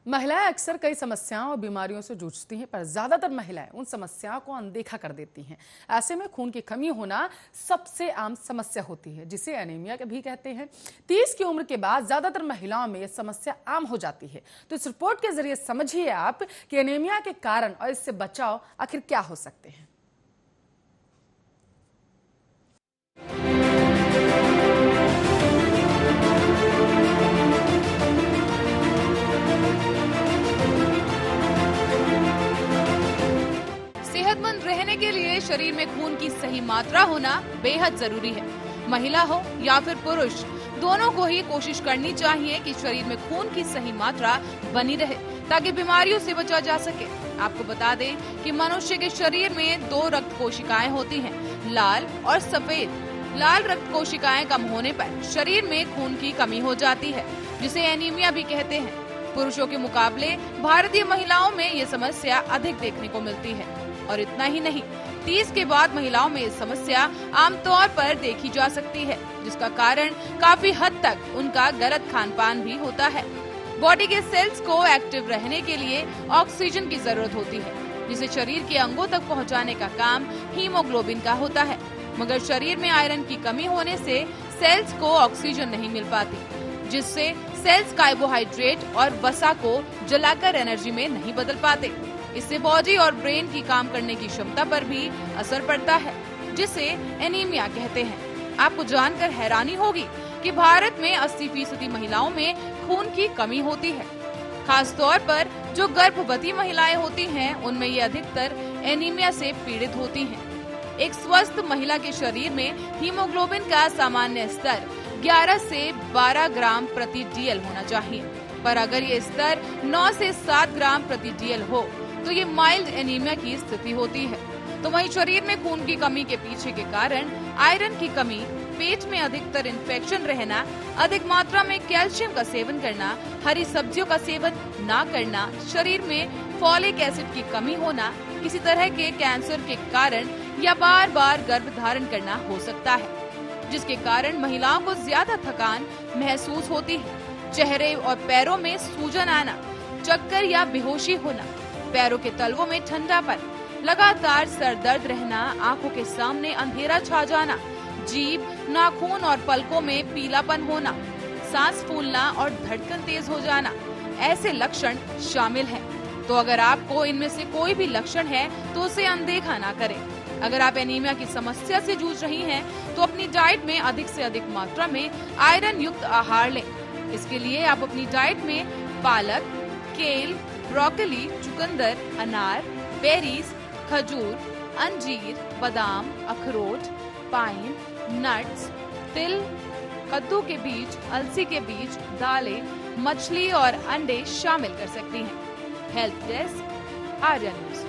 महिलाएं अक्सर कई समस्याओं और बीमारियों से जूझती हैं, पर ज्यादातर महिलाएं उन समस्याओं को अनदेखा कर देती हैं। ऐसे में खून की कमी होना सबसे आम समस्या होती है, जिसे एनीमिया भी कहते हैं। 30 की उम्र के बाद ज्यादातर महिलाओं में यह समस्या आम हो जाती है। तो इस रिपोर्ट के जरिए समझिए आप कि एनीमिया के कारण और इससे बचाव आखिर क्या हो सकते हैं। सेहतमंद रहने के लिए शरीर में खून की सही मात्रा होना बेहद जरूरी है। महिला हो या फिर पुरुष, दोनों को ही कोशिश करनी चाहिए कि शरीर में खून की सही मात्रा बनी रहे, ताकि बीमारियों से बचा जा सके। आपको बता दें कि मनुष्य के शरीर में 2 रक्त कोशिकाएं होती हैं, लाल और सफेद। लाल रक्त कोशिकाएं कम होने पर शरीर में खून की कमी हो जाती है, जिसे एनीमिया भी कहते हैं। पुरुषों के मुकाबले भारतीय महिलाओं में ये समस्या अधिक देखने को मिलती है। और इतना ही नहीं, 30 के बाद महिलाओं में ये समस्या आमतौर पर देखी जा सकती है, जिसका कारण काफी हद तक उनका गलत खान-पान भी होता है। बॉडी के सेल्स को एक्टिव रहने के लिए ऑक्सीजन की जरूरत होती है, जिसे शरीर के अंगों तक पहुंचाने का काम हीमोग्लोबिन का होता है। मगर शरीर में आयरन की कमी होने से सेल्स को ऑक्सीजन नहीं मिल पाती, जिससे सेल्स कार्बोहाइड्रेट और वसा को जलाकर एनर्जी में नहीं बदल पाते। इससे बॉडी और ब्रेन की काम करने की क्षमता पर भी असर पड़ता है, जिसे एनीमिया कहते हैं। आपको जानकर हैरानी होगी कि भारत में 80% महिलाओं में खून की कमी होती है। खास तौर पर जो गर्भवती महिलाएं होती हैं, उनमें ये अधिकतर एनीमिया से पीड़ित होती हैं। एक स्वस्थ महिला के शरीर में हीमोग्लोबिन का सामान्य स्तर 11 से 12 ग्राम प्रति DL होना चाहिए, पर अगर ये स्तर 9 से 7 ग्राम प्रति DL हो तो ये माइल्ड एनीमिया की स्थिति होती है। तो वहीं शरीर में खून की कमी के पीछे के कारण आयरन की कमी, पेट में अधिकतर इन्फेक्शन रहना, अधिक मात्रा में कैल्शियम का सेवन करना, हरी सब्जियों का सेवन ना करना, शरीर में फॉलिक एसिड की कमी होना, किसी तरह के कैंसर के कारण या बार बार गर्भ धारण करना हो सकता है, जिसके कारण महिलाओं को ज्यादा थकान महसूस होती है। चेहरे और पैरों में सूजन आना, चक्कर या बेहोशी होना, पैरों के तलवों में ठंडापन, लगातार सर दर्द रहना, आंखों के सामने अंधेरा छा जाना, जीभ, नाखून और पलकों में पीलापन होना, सांस फूलना और धड़कन तेज हो जाना, ऐसे लक्षण शामिल हैं। तो अगर आपको इनमें से कोई भी लक्षण है तो उसे अनदेखा ना करें। अगर आप एनीमिया की समस्या से जूझ रही हैं, तो अपनी डाइट में अधिक से अधिक मात्रा में आयरन युक्त आहार लें। इसके लिए आप अपनी डाइट में पालक, केल, ब्रोकली, चुकंदर, अनार, बेरीज, खजूर, अंजीर, बादाम, अखरोट, पाइन, नट्स, तिल, कद्दू के बीज, अलसी के बीज, दालें, मछली और अंडे शामिल कर सकती हैं। Health desk, Arya news.